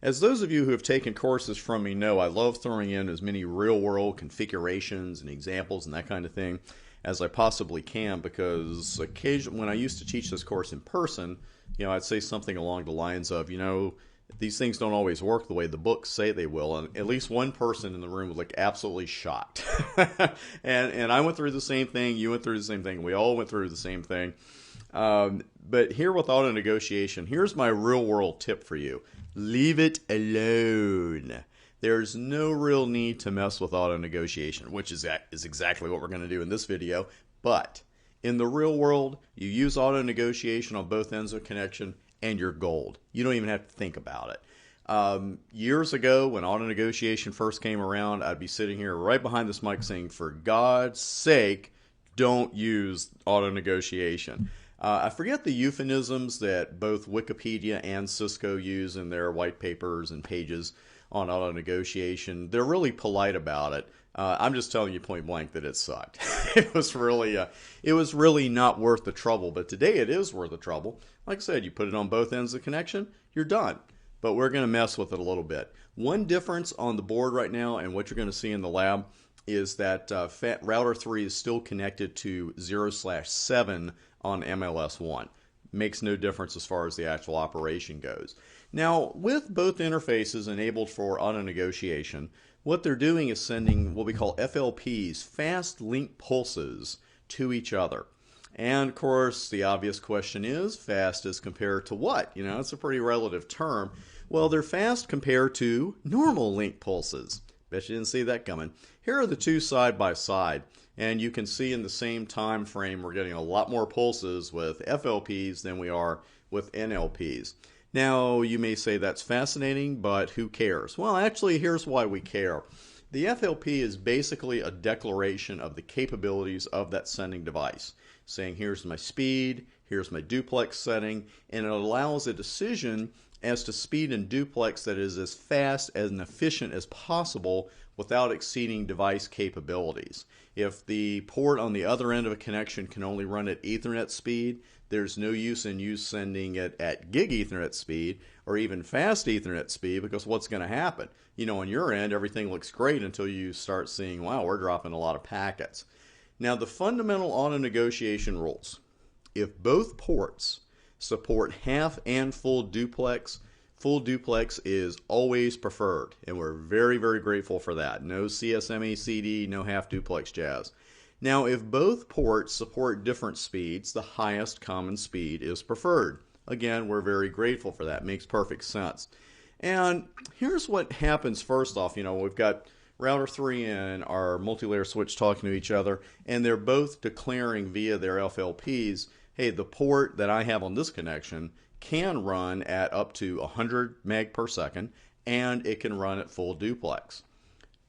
As those of you who have taken courses from me know, I love throwing in as many real-world configurations and examples and that kind of thing as I possibly can, because occasionally when I used to teach this course in person, I'd say something along the lines of, these things don't always work the way the books say they will, and at least one person in the room would look absolutely shocked. and I went through the same thing, you went through the same thing, we all went through the same thing. But here with auto negotiation, here's my real-world tip for you. Leave it alone. There's no real need to mess with auto negotiation, which is exactly what we're going to do in this video. But in the real world, you use auto negotiation on both ends of connection and you're gold. You don't even have to think about it. Years ago, when auto negotiation first came around, I'd be sitting here right behind this mic saying, for God's sake, don't use auto negotiation. I forget the euphemisms that both Wikipedia and Cisco use in their white papers and pages on auto negotiation. They're really polite about it. I'm just telling you point blank that it sucked. It was really not worth the trouble. But today it is worth the trouble. Like I said, you put it on both ends of the connection, you're done. But we're going to mess with it a little bit. One difference on the board right now and what you're going to see in the lab is that router 3 is still connected to 0/7 on MLS1. Makes no difference as far as the actual operation goes. Now, with both interfaces enabled for auto negotiation, what they're doing is sending what we call FLPs, fast link pulses, to each other. And of course, the obvious question is, fast as compared to what? It's a pretty relative term. Well, they're fast compared to normal link pulses. Bet you didn't see that coming. Here are the two side by side. And you can see in the same time frame we're getting a lot more pulses with FLPs than we are with NLPs. Now, you may say that's fascinating, but who cares? Well, actually, here's why we care. The FLP is basically a declaration of the capabilities of that sending device, saying here's my speed, here's my duplex setting, and it allows a decision as to speed and duplex that is as fast and efficient as possible without exceeding device capabilities. If the port on the other end of a connection can only run at Ethernet speed, there's no use in you sending it at gig Ethernet speed or even fast Ethernet speed, because what's going to happen? On your end, everything looks great until you start seeing, wow, we're dropping a lot of packets. Now, the fundamental auto negotiation rules. If both ports support half and full duplex is always preferred, and we're very, very grateful for that. No CSMA CD, no half duplex jazz. Now, if both ports support different speeds, the highest common speed is preferred. Again, we're very grateful for that. Makes perfect sense. And here's what happens first off. We've got router 3 and our multi-layer switch talking to each other, and they're both declaring via their FLPs, hey, the port that I have on this connection can run at up to 100 meg per second, and it can run at full duplex.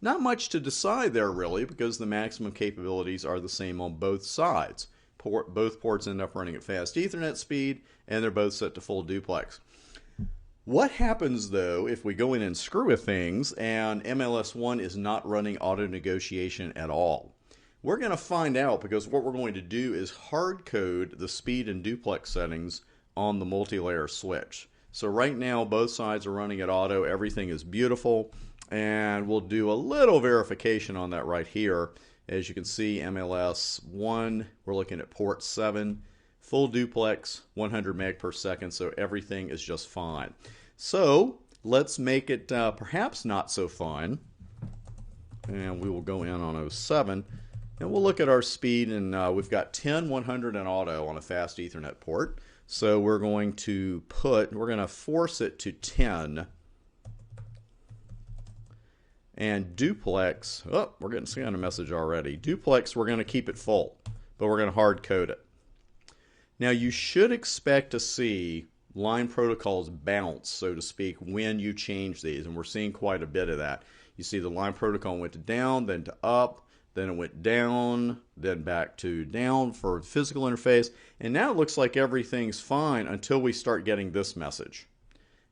Not much to decide there really, because the maximum capabilities are the same on both sides. Both ports end up running at fast Ethernet speed, and they're both set to full duplex. What happens though if we go in and screw with things and MLS1 is not running auto negotiation at all? We're going to find out, because what we're going to do is hard code the speed and duplex settings on the multi-layer switch. So right now both sides are running at auto, everything is beautiful, and we'll do a little verification on that right here. As you can see, MLS1, we're looking at port 7, full duplex, 100 meg per second, so everything is just fine. So let's make it perhaps not so fun, and we will go in on 07, and we'll look at our speed, and we've got 10, 100, and auto on a fast Ethernet port. So we're going to force it to 10. And duplex, we're getting sent a message already. Duplex, we're going to keep it full, but we're going to hard code it. Now you should expect to see line protocols bounce, so to speak, when you change these, and we're seeing quite a bit of that. You see the line protocol went to down, then to up, then it went down, then back to down for physical interface, and now it looks like everything's fine until we start getting this message.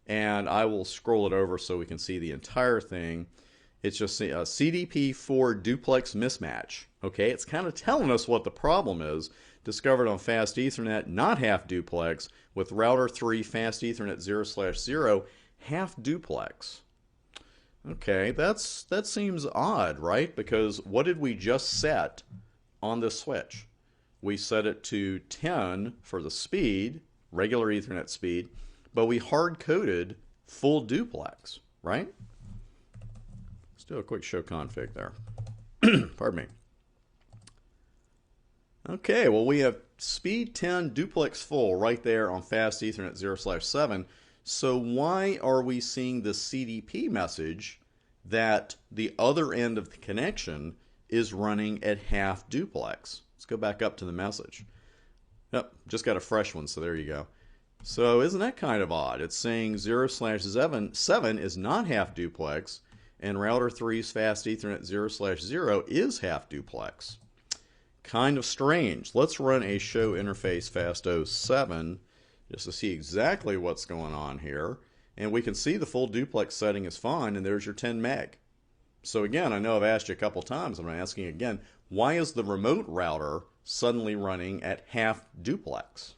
And I will scroll it over so we can see the entire thing. It's just a CDP4 duplex mismatch. Okay, it's kind of telling us what the problem is. Discovered on fast Ethernet, not half duplex, with router 3 fast Ethernet 0/0, half duplex. Okay, that seems odd, right? Because what did we just set on this switch? We set it to 10 for the speed, regular Ethernet speed, but we hard-coded full duplex, right? Let's do a quick show config there. Pardon me. Okay, well, we have speed 10 duplex full right there on fast Ethernet 0/7. So why are we seeing the CDP message that the other end of the connection is running at half duplex? Let's go back up to the message. Yep, just got a fresh one, so there you go. So isn't that kind of odd? It's saying 0/7 is not half duplex, and router 3's fast Ethernet 0/0 is half duplex. Kind of strange. Let's run a show interface fast 07 just to see exactly what's going on here. And we can see the full duplex setting is fine, and there's your 10 meg. So again, I know I've asked you a couple times, I'm asking again, why is the remote router suddenly running at half duplex?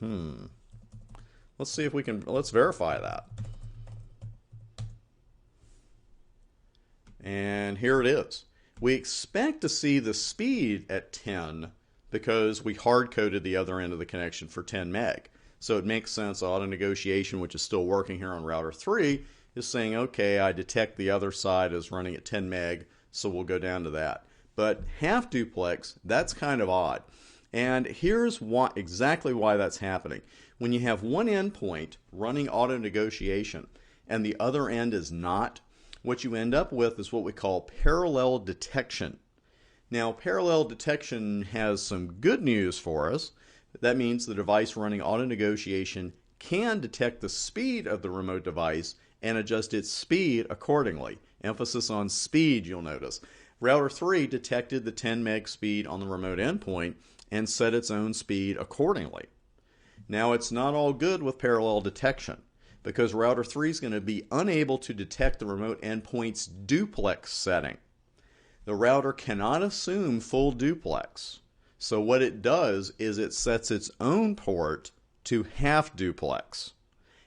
Let's see if we can, let's verify that. And here it is. We expect to see the speed at 10 because we hard-coded the other end of the connection for 10 meg. So it makes sense. Auto negotiation, which is still working here on router 3, is saying, okay, I detect the other side is running at 10 meg, so we'll go down to that. But half duplex, that's kind of odd. And here's exactly why that's happening. When you have one endpoint running auto negotiation and the other end is not, what you end up with is what we call parallel detection. Now, parallel detection has some good news for us. That means the device running auto negotiation can detect the speed of the remote device and adjust its speed accordingly. Emphasis on speed, you'll notice. Router 3 detected the 10 meg speed on the remote endpoint and set its own speed accordingly. Now, it's not all good with parallel detection, because router 3 is going to be unable to detect the remote endpoint's duplex setting. The router cannot assume full duplex. So what it does is it sets its own port to half duplex.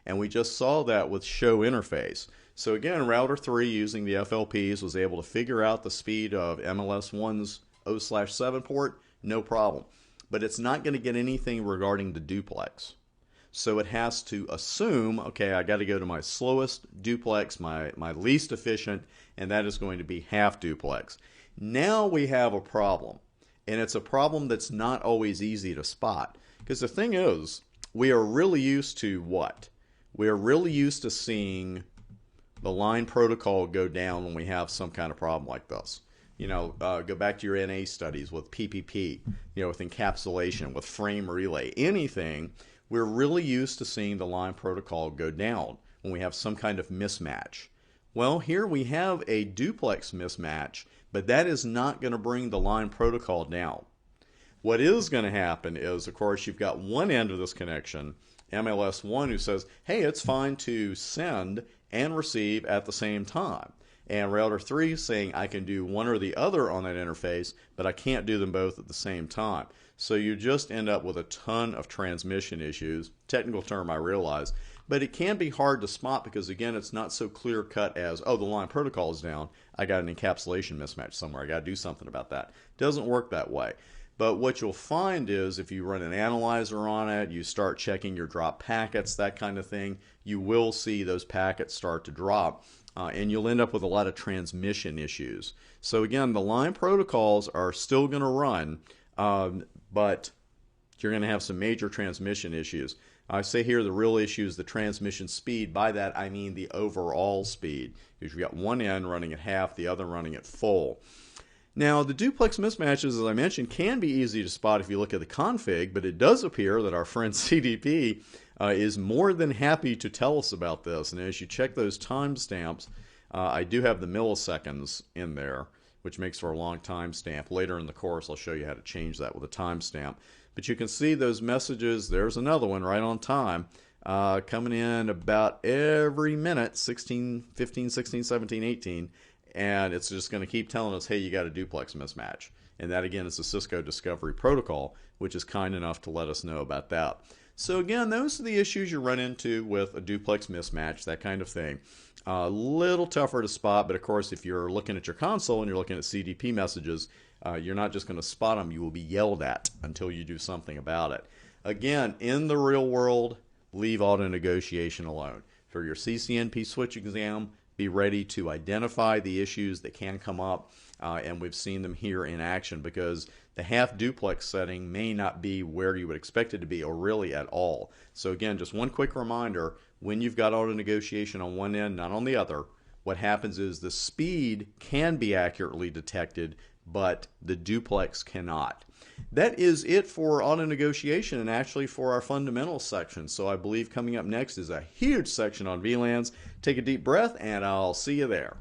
And we just saw that with show interface. So again, router 3 using the FLPs was able to figure out the speed of MLS1's 0/7 port, no problem. But it's not going to get anything regarding the duplex. So it has to assume, okay, I got to go to my slowest duplex, my least efficient, and that is going to be half duplex. Now we have a problem, and it's a problem that's not always easy to spot. Because the thing is, we are really used to what? We are really used to seeing the line protocol go down when we have some kind of problem like this. You know, go back to your NA studies with PPP, you know, with encapsulation, with frame relay, anything. We're really used to seeing the line protocol go down when we have some kind of mismatch. Well, here we have a duplex mismatch, but that is not going to bring the line protocol down. What is going to happen is, of course, you've got one end of this connection, MLS1, who says, hey, it's fine to send and receive at the same time. And router 3 is saying I can do one or the other on that interface, but I can't do them both at the same time. So you just end up with a ton of transmission issues. Technical term, I realize. But it can be hard to spot because, again, it's not so clear cut as, oh, the line protocol is down. I got an encapsulation mismatch somewhere. I got to do something about that. It doesn't work that way. But what you'll find is if you run an analyzer on it, you start checking your drop packets, that kind of thing, you will see those packets start to drop. And you'll end up with a lot of transmission issues. So again, the line protocols are still going to run, but you're going to have some major transmission issues. I say here the real issue is the transmission speed. By that I mean the overall speed, because you've got one end running at half, the other running at full. Now, the duplex mismatches, as I mentioned, can be easy to spot if you look at the config, but it does appear that our friend CDP is more than happy to tell us about this. And as you check those timestamps, I do have the milliseconds in there, which makes for a long timestamp. Later in the course, I'll show you how to change that with a timestamp. But you can see those messages. There's another one right on time, coming in about every minute, 16, 15, 16, 17, 18. And it's just going to keep telling us, hey, you got a duplex mismatch. And that, again, is the Cisco Discovery Protocol, which is kind enough to let us know about that. So again, those are the issues you run into with a duplex mismatch, that kind of thing. A little tougher to spot, but of course, if you're looking at your console and you're looking at CDP messages, you're not just going to spot them, you will be yelled at until you do something about it. Again, in the real world, leave auto negotiation alone. For your CCNP switch exam, be ready to identify the issues that can come up, and we've seen them here in action, because the half duplex setting may not be where you would expect it to be, or really at all. So again, just one quick reminder, when you've got auto negotiation on one end, not on the other, what happens is the speed can be accurately detected, but the duplex cannot. That is it for auto negotiation, and actually for our fundamentals section. So I believe coming up next is a huge section on VLANs. Take a deep breath, and I'll see you there.